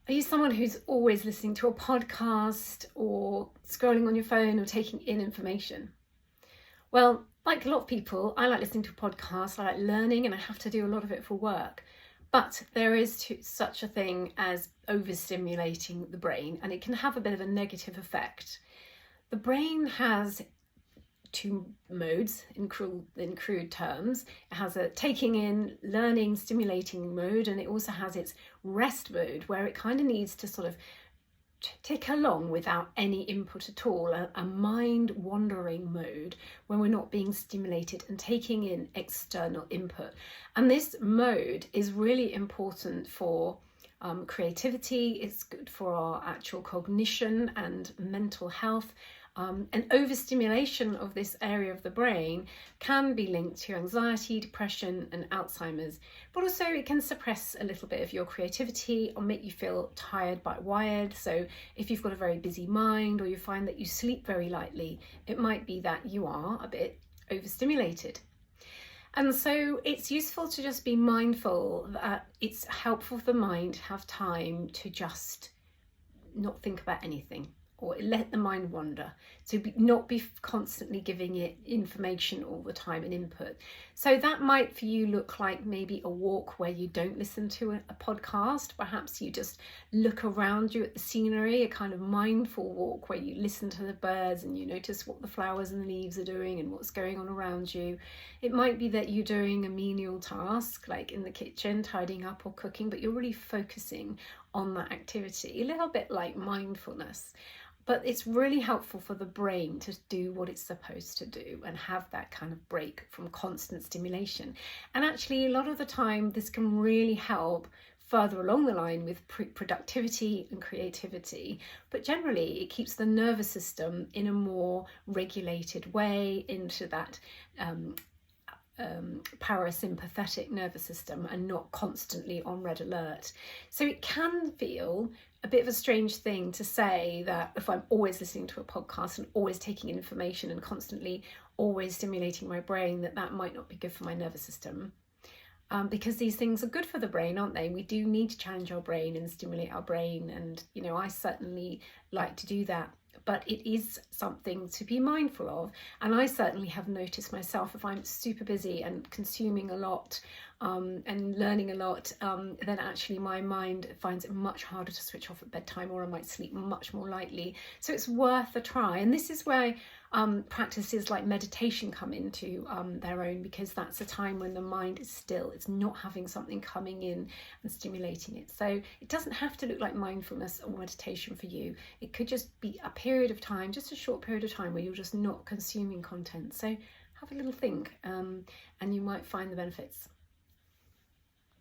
Are you someone who's always listening to a podcast or scrolling on your phone or taking in information? Well, like a lot of people, I like listening to podcasts, I like learning, and I have to do a lot of it for work. But there is such a thing as overstimulating the brain, and it can have a bit of a negative effect. The brain has two modes in crude terms. It has a taking in, learning, stimulating mode, and it also has its rest mode, where it kind of needs to sort of tick along without any input at all, a mind wandering mode when we're not being stimulated and taking in external input. And this mode is really important for creativity. It's good for our actual cognition and mental health. And overstimulation of this area of the brain can be linked to anxiety, depression, and Alzheimer's, but also it can suppress a little bit of your creativity or make you feel tired but wired. So if you've got a very busy mind, or you find that you sleep very lightly, it might be that you are a bit overstimulated. And so it's useful to just be mindful that it's helpful for the mind to have time to just not think about anything, or let the mind wander, so not be constantly giving it information all the time and input. So that might for you look like maybe a walk where you don't listen to a podcast. Perhaps you just look around you at the scenery, a kind of mindful walk where you listen to the birds and you notice what the flowers and the leaves are doing and what's going on around you. It might be that you're doing a menial task like in the kitchen, tidying up or cooking, but you're really focusing on that activity, a little bit like mindfulness. But it's really helpful for the brain to do what it's supposed to do and have that kind of break from constant stimulation. And actually, a lot of the time, this can really help further along the line with productivity and creativity. But generally, it keeps the nervous system in a more regulated way into that parasympathetic nervous system and not constantly on red alert. So it can feel a bit of a strange thing to say that if I'm always listening to a podcast and always taking in information and constantly always stimulating my brain, that might not be good for my nervous system. Because these things are good for the brain, aren't they? We do need to challenge our brain and stimulate our brain. And, I certainly like to do that. But it is something to be mindful of. And I certainly have noticed myself, if I'm super busy and consuming a lot and learning a lot, then actually my mind finds it much harder to switch off at bedtime, or I might sleep much more lightly. So it's worth a try. And this is where practices like meditation come into their own, because that's a time when the mind is still. It's not having something coming in and stimulating it. So it doesn't have to look like mindfulness or meditation for you. It could just be a period of time, just a short period of time, where you're just not consuming content. So have a little think and you might find the benefits.